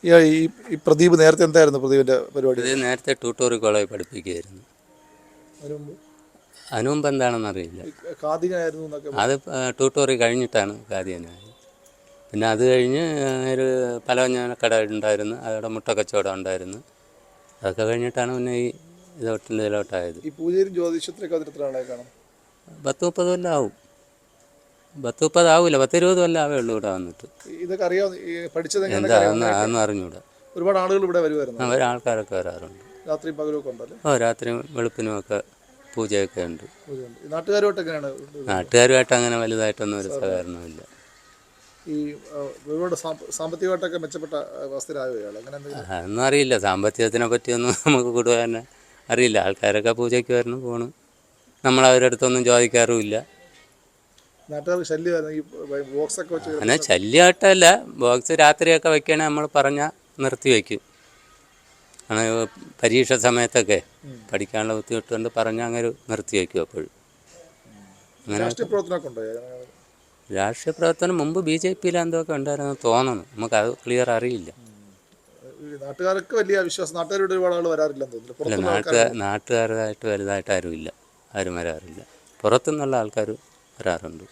ഈ പ്രദീപ് നേരത്തെ എന്തായിരുന്നു പ്രദീപിൻ്റെ പരിപാടി? ഇത് നേരത്തെ ട്യൂട്ടോറിയൽ കോളേജ് പഠിപ്പിക്കുകയായിരുന്നു. അതിനുമുമ്പ് എന്താണെന്നറിയില്ല. അത് ട്യൂട്ടോറിയൽ കഴിഞ്ഞിട്ടാണ് ഖാദിയനായത്. പിന്നെ അത് കഴിഞ്ഞ് ഒരു പലവ്യഞ്ജന കട ഉണ്ടായിരുന്നു, അവിടെ മുട്ട കച്ചവടം ഉണ്ടായിരുന്നു. അതൊക്കെ കഴിഞ്ഞിട്ടാണ് പിന്നെ ഈ ഇതിലോട്ടായത്. ഈ പൂജയും ജ്യോതിഷത്തിലൊക്കെ കാണാം. 10-30 കൊല്ലം ആവും. 10-30 ആവില്ല, 10-20 കൊല്ലം ആവേ ഉള്ളൂ ഇവിടെ വന്നിട്ട്. ഇതൊക്കെ അറിയാം. എന്താ അതൊന്നും അറിഞ്ഞൂടാ. ഒരുപാട് ആളുകൾ ഇവിടെ വരുമായിരുന്നു. ആൾക്കാരൊക്കെ വരാറുണ്ട്. രാത്രി പകലൊക്കെ ഉണ്ടല്ലോ. രാത്രി വെളുപ്പിനുമൊക്കെ പൂജയൊക്കെ ഉണ്ട്. നാട്ടുകാരുമായിട്ട് അങ്ങനെ വലുതായിട്ടൊന്നും ഒരു സഹകരണമില്ല. ഈ ഒരുപാട് സാമ്പത്തികമായിട്ടൊക്കെ മെച്ചപ്പെട്ട അവസ്ഥയിലായോ? അതൊന്നും അറിയില്ല. സാമ്പത്തികത്തിനെ പറ്റിയൊന്നും നമുക്ക് കൂടുതൽ അറിയില്ല. ആൾക്കാരൊക്കെ പൂജയ്ക്ക് വരണം പോണ്. നമ്മളവരുടെ അടുത്തൊന്നും ചോദിക്കാറുമില്ല. അങ്ങനെ ശല്യമായിട്ടല്ല. ബോക്സ് രാത്രിയൊക്കെ വെക്കുകയാണെങ്കിൽ നമ്മൾ പറഞ്ഞാൽ നിർത്തി വയ്ക്കും. പരീക്ഷ സമയത്തൊക്കെ പഠിക്കാനുള്ള ബുദ്ധിമുട്ട് കൊണ്ട് പറഞ്ഞാൽ അങ്ങനെ നിർത്തി വയ്ക്കും. അപ്പോഴും അങ്ങനെ രാഷ്ട്രീയ പ്രവർത്തനം മുമ്പ് BJP എന്തൊക്കെ ഉണ്ടായിരുന്നു തോന്നുന്നു. നമുക്കത് ക്ലിയർ അറിയില്ല. നാട്ടുകാർക്ക് വലിയ വിശ്വാസം. നാട്ടുകാരായിട്ട് വലുതായിട്ട് ആരുമില്ല. ആരും വരാറില്ല. പുറത്തുനിന്നുള്ള ആൾക്കാർ വരാറുണ്ട്.